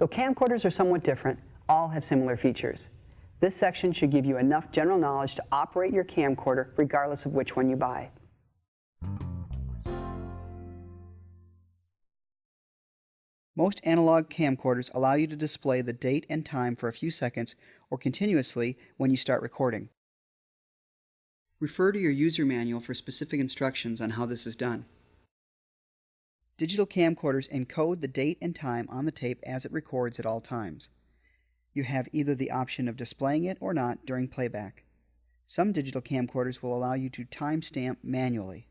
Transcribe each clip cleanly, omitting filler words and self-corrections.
Though camcorders are somewhat different, all have similar features. This section should give you enough general knowledge to operate your camcorder regardless of which one you buy. Most analog camcorders allow you to display the date and time for a few seconds or continuously when you start recording. Refer to your user manual for specific instructions on how this is done. Digital camcorders encode the date and time on the tape as it records at all times. You have either the option of displaying it or not during playback. Some digital camcorders will allow you to timestamp manually.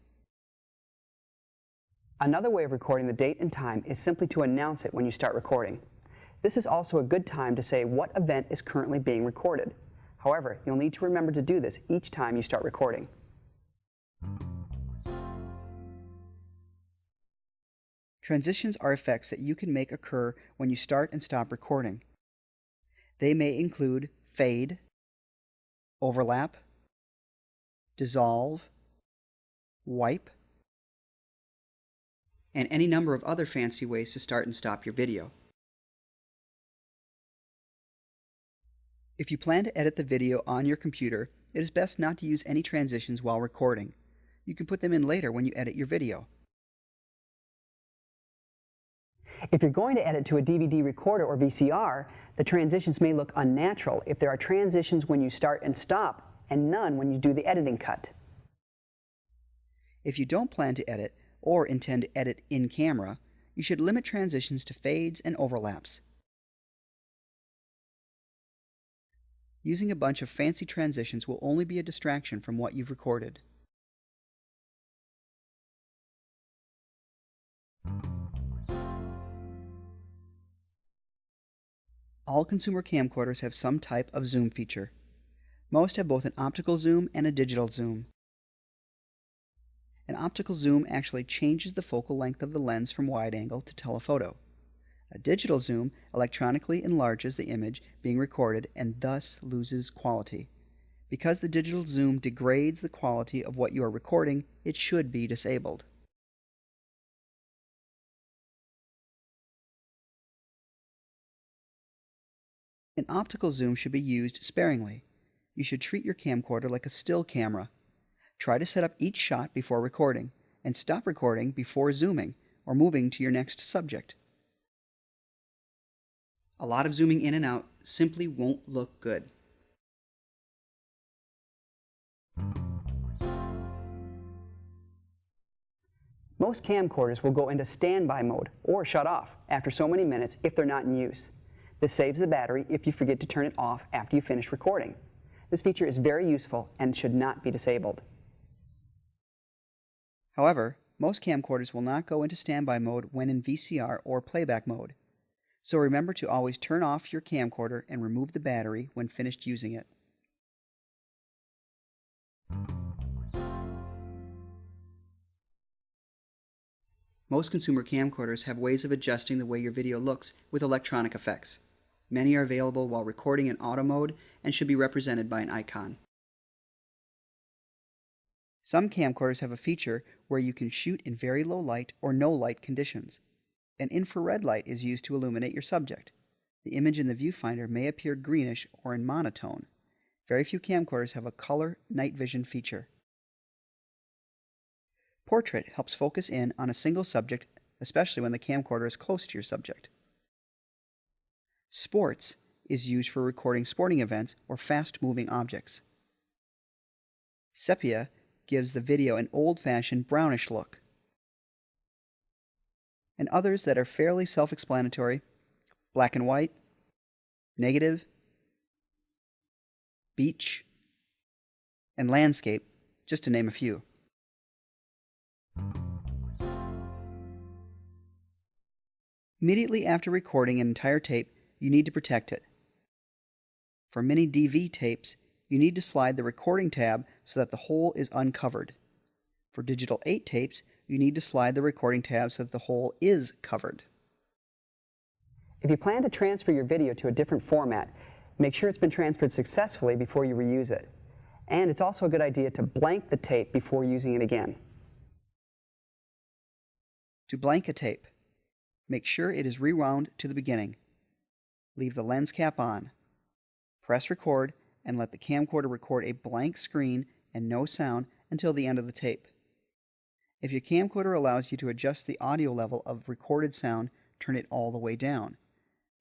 Another way of recording the date and time is simply to announce it when you start recording. This is also a good time to say what event is currently being recorded. However, you'll need to remember to do this each time you start recording. Transitions are effects that you can make occur when you start and stop recording. They may include fade, overlap, dissolve, wipe, and any number of other fancy ways to start and stop your video. If you plan to edit the video on your computer, it is best not to use any transitions while recording. You can put them in later when you edit your video. If you're going to edit to a DVD recorder or VCR, the transitions may look unnatural if there are transitions when you start and stop and none when you do the editing cut. If you don't plan to edit or intend to edit in camera, you should limit transitions to fades and overlaps. Using a bunch of fancy transitions will only be a distraction from what you've recorded. All consumer camcorders have some type of zoom feature. Most have both an optical zoom and a digital zoom. An optical zoom actually changes the focal length of the lens from wide angle to telephoto. A digital zoom electronically enlarges the image being recorded and thus loses quality. Because the digital zoom degrades the quality of what you are recording, it should be disabled. An optical zoom should be used sparingly. You should treat your camcorder like a still camera. Try to set up each shot before recording, and stop recording before zooming or moving to your next subject. A lot of zooming in and out simply won't look good. Most camcorders will go into standby mode or shut off after so many minutes if they're not in use. This saves the battery if you forget to turn it off after you finish recording. This feature is very useful and should not be disabled. However, most camcorders will not go into standby mode when in VCR or playback mode. So remember to always turn off your camcorder and remove the battery when finished using it. Most consumer camcorders have ways of adjusting the way your video looks with electronic effects. Many are available while recording in auto mode and should be represented by an icon. Some camcorders have a feature where you can shoot in very low light or no light conditions. An infrared light is used to illuminate your subject. The image in the viewfinder may appear greenish or in monotone. Very few camcorders have a color night vision feature. Portrait helps focus in on a single subject, especially when the camcorder is close to your subject. Sports is used for recording sporting events or fast-moving objects. Sepia gives the video an old-fashioned brownish look. And others that are fairly self-explanatory: black and white, negative, beach, and landscape, just to name a few. Immediately after recording an entire tape, you need to protect it. For mini DV tapes, you need to slide the recording tab so that the hole is uncovered. For digital 8 tapes, you need to slide the recording tab so that the hole is covered. If you plan to transfer your video to a different format, make sure it's been transferred successfully before you reuse it. And it's also a good idea to blank the tape before using it again. To blank a tape, make sure it is rewound to the beginning. leave the lens cap on. Press record and let the camcorder record a blank screen and no sound until the end of the tape. If your camcorder allows you to adjust the audio level of recorded sound, turn it all the way down.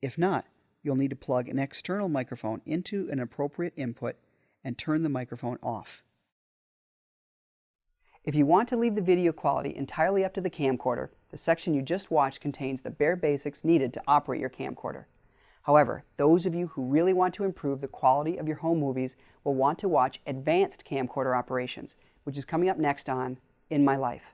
If not, you'll need to plug an external microphone into an appropriate input and turn the microphone off. If you want to leave the video quality entirely up to the camcorder, the section you just watched contains the bare basics needed to operate your camcorder. However, those of you who really want to improve the quality of your home movies will want to watch Advanced Camcorder Operations, which is coming up next on In My Life.